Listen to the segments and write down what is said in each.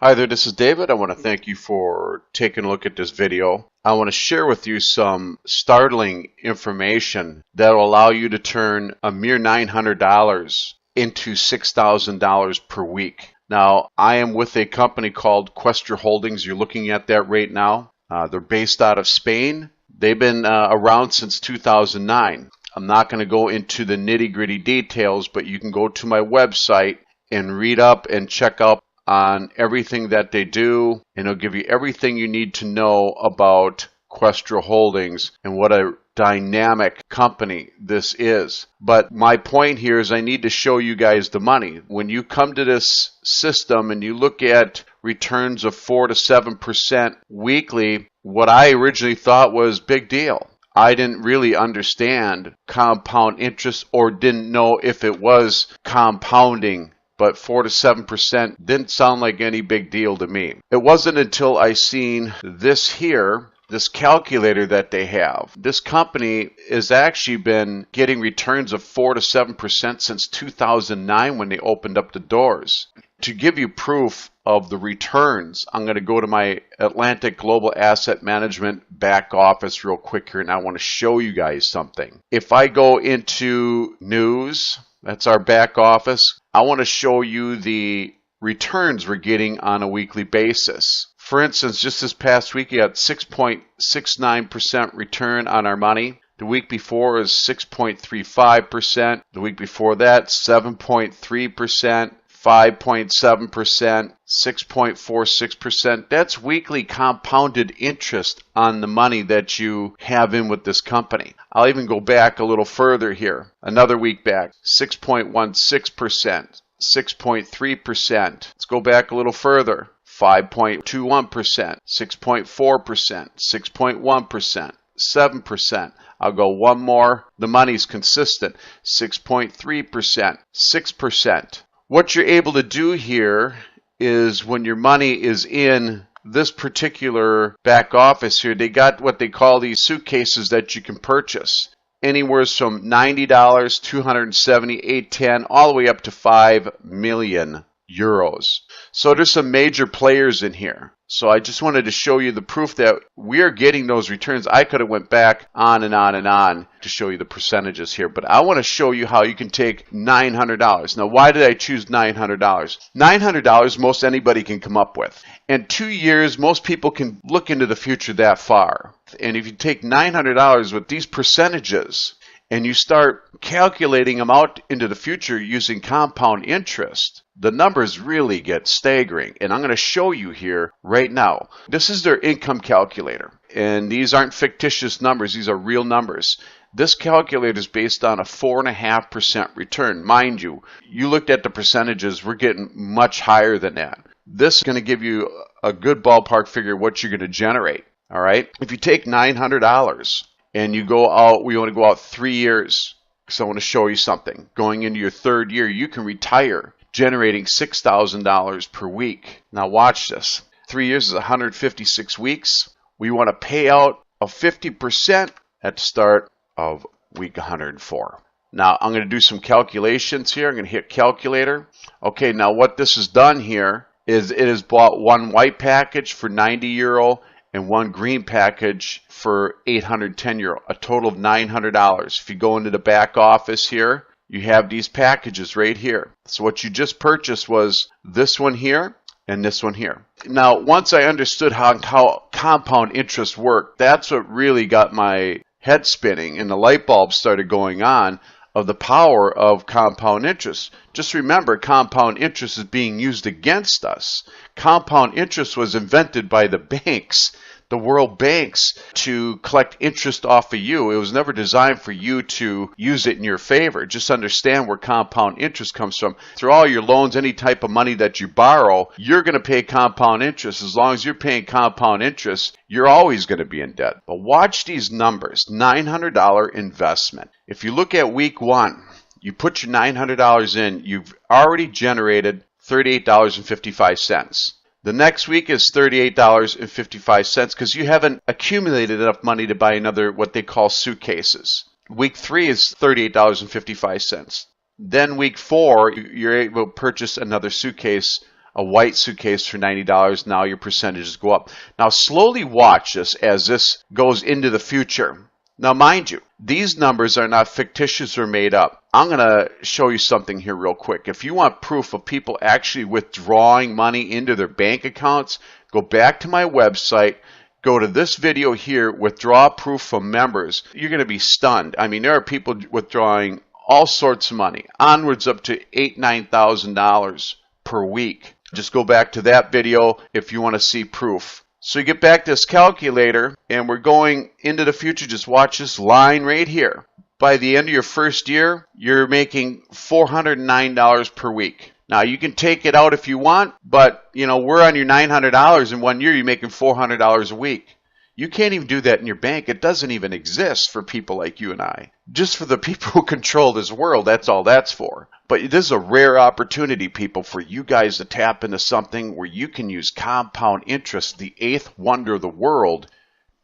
Hi there, this is David. I want to thank you for taking a look at this video. I want to share with you some startling information that will allow you to turn a mere $900 into $6,000 per week. Now, I am with a company called Questra Holdings. You're looking at that right now. They're based out of Spain. They've been around since 2009. I'm not going to go into the nitty-gritty details, but you can go to my website and read up and check out on everything that they do, and it'll give you everything you need to know about Questra Holdings and what a dynamic company this is. But my point here is I need to show you guys the money. When you come to this system and you look at returns of 4 to 7% weekly, what I originally thought was big deal. I didn't really understand compound interest or didn't know if it was compounding, but 4 to 7% didn't sound like any big deal to me. It wasn't until I seen this here, this calculator that they have. This company has actually been getting returns of 4 to 7% since 2009 when they opened up the doors. To give you proof of the returns, I'm going to go to my Atlantic Global Asset Management back office real quick here, and I want to show you guys something. If I go into news, that's our back office, I want to show you the returns we're getting on a weekly basis. For instance, just this past week, we had 6.69% return on our money. The week before is 6.35%. The week before that, 7.3%. 5.7%, 6.46%. That's weekly compounded interest on the money that you have in with this company. I'll even go back a little further here. Another week back, 6.16%, 6.3%. Let's go back a little further. 5.21%, 6.4%, 6.1%, 7%. I'll go one more. The money's consistent. 6.3%, 6%. What you're able to do here is when your money is in this particular back office here, they got what they call these suitcases that you can purchase. Anywhere from $90, $270, $810, all the way up to 5 million euros. So there's some major players in here. So I just wanted to show you the proof that we're getting those returns. I could have went back on and on and on to show you the percentages here, but I want to show you how you can take $900. Now, why did I choose $900? $900 most anybody can come up with. In 2 years, most people can look into the future that far. And if you take $900 with these percentages and you start calculating them out into the future using compound interest, the numbers really get staggering. And I'm going to show you here right now. This is their income calculator. And these aren't fictitious numbers. These are real numbers. This calculator is based on a 4.5% return. Mind you, you looked at the percentages, we're getting much higher than that. This is going to give you a good ballpark figure of what you're going to generate. All right. If you take $900 and you go out, we want to go out 3 years. So I want to show you something. Going into your third year, you can retire generating $6,000 per week. Now watch this. 3 years is 156 weeks. We want to pay out of 50% at the start of week 104. Now I'm going to do some calculations here. I'm going to hit calculator. Okay, now what this has done here is it has bought one white package for 90 euro and one green package for 810 euro, a total of $900. If you go into the back office here, you have these packages right here. So what you just purchased was this one here and this one here. Now, once I understood how compound interest worked, that's what really got my head spinning and the light bulb started going on of the power of compound interest. Just remember, compound interest is being used against us. Compound interest was invented by the banks, the world banks, to collect interest off of you. It was never designed for you to use it in your favor. Just understand where compound interest comes from. Through all your loans, any type of money that you borrow, you're going to pay compound interest. As long as you're paying compound interest, you're always going to be in debt. But watch these numbers. $900 investment. If you look at week 1, you put your $900 in, you've already generated $38.55. The next week is $38.55 because you haven't accumulated enough money to buy another what they call suitcases. Week 3 is $38.55. Then week 4, you're able to purchase another suitcase a white suitcase for $90. Now your percentages go up. Now slowly watch this as this goes into the future. Now mind you, these numbers are not fictitious or made up. I'm going to show you something here real quick. If you want proof of people actually withdrawing money into their bank accounts, go back to my website, go to this video here, withdraw proof from members. You're going to be stunned. I mean, there are people withdrawing all sorts of money, onwards up to $8,000, $9,000 per week. Just go back to that video if you want to see proof. So you get back to this calculator, and we're going into the future. Just watch this line right here. By the end of your first year, you're making $409 per week. Now, you can take it out if you want, but, you know, we're on your $900 in 1 year. You're making $400 a week. You can't even do that in your bank. It doesn't even exist for people like you and I. Just for the people who control this world, that's all that's for. But this is a rare opportunity, people, for you guys to tap into something where you can use compound interest, the eighth wonder of the world,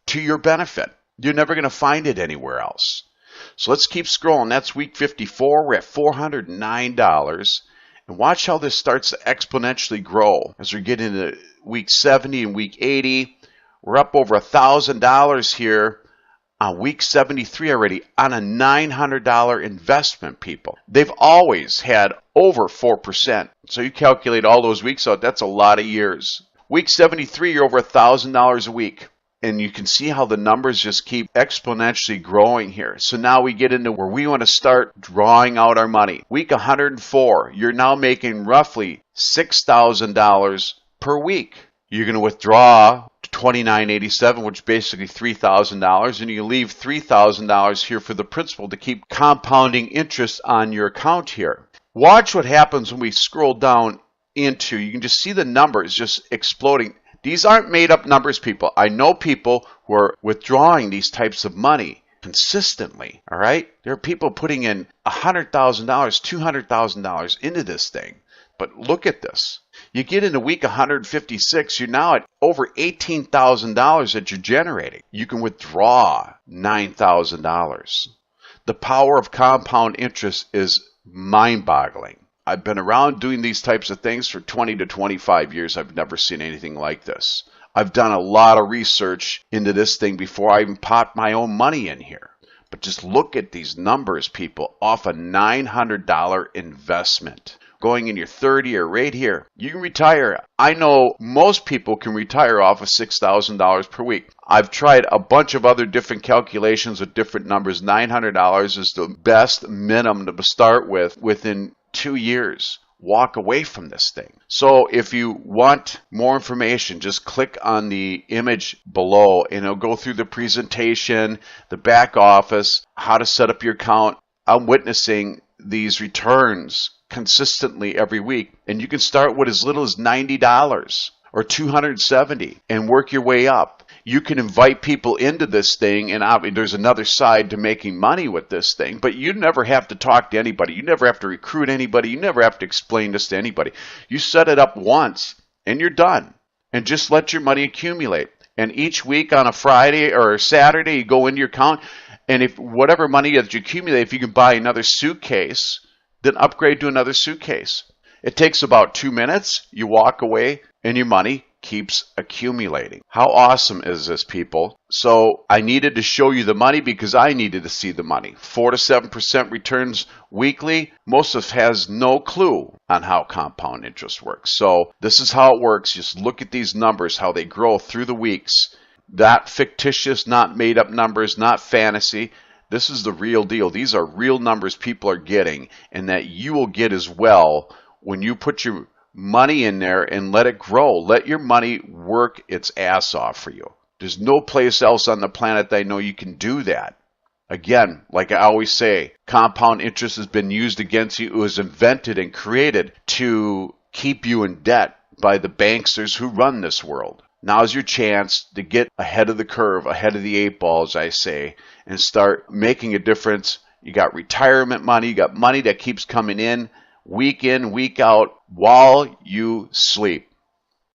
to your benefit. You're never going to find it anywhere else. So let's keep scrolling. That's week 54. We're at $409. And watch how this starts to exponentially grow as we get into week 70 and week 80. We're up over $1,000 here on week 73 already on a $900 investment, people. They've always had over 4%. So you calculate all those weeks out, that's a lot of years. Week 73, you're over $1,000 a week. And you can see how the numbers just keep exponentially growing here. So now we get into where we want to start drawing out our money. Week 104, you're now making roughly $6,000 per week. You're going to withdraw $29.87, which is basically $3,000, and you leave $3,000 here for the principal to keep compounding interest on your account here. Watch what happens when we scroll down into, you can just see the numbers just exploding. These aren't made up numbers, people. I know people who are withdrawing these types of money consistently, all right? There are people putting in $100,000, $200,000 into this thing. But look at this. You get into week 156, you're now at over $18,000 that you're generating. You can withdraw $9,000. The power of compound interest is mind-boggling. I've been around doing these types of things for 20 to 25 years. I've never seen anything like this. I've done a lot of research into this thing before I even popped my own money in here. But just look at these numbers, people, off a $900 investment. Going in your third year right here, you can retire. I know most people can retire off of $6,000 per week. I've tried a bunch of other different calculations with different numbers. $900 is the best minimum to start with within 2 years. Walk away from this thing. So if you want more information, just click on the image below and it'll go through the presentation, the back office, how to set up your account. I'm witnessing these returns consistently every week, and you can start with as little as $90 or $270 and work your way up. You can invite people into this thing, and there's another side to making money with this thing, but you never have to talk to anybody. You never have to recruit anybody. You never have to explain this to anybody. You set it up once and you're done, and just let your money accumulate. And each week on a Friday or a Saturday, you go into your account, and if whatever money that you accumulate, if you can buy another suitcase, then upgrade to another suitcase. It takes about 2 minutes. You walk away and your money keeps accumulating. How awesome is this, people? So I needed to show you the money because I needed to see the money. 4 to 7% returns weekly. Most of us has no clue on how compound interest works. So this is how it works. Just look at these numbers, how they grow through the weeks. Not fictitious, not made up numbers, not fantasy. This is the real deal. These are real numbers people are getting, and that you will get as well when you put your money in there and let it grow. Let your money work its ass off for you. There's no place else on the planet that I know you can do that. Again, like I always say, compound interest has been used against you. It was invented and created to keep you in debt by the banksters who run this world. Now's your chance to get ahead of the curve, ahead of the 8 ball, as I say, and start making a difference. You got retirement money, you got money that keeps coming in, week out, while you sleep.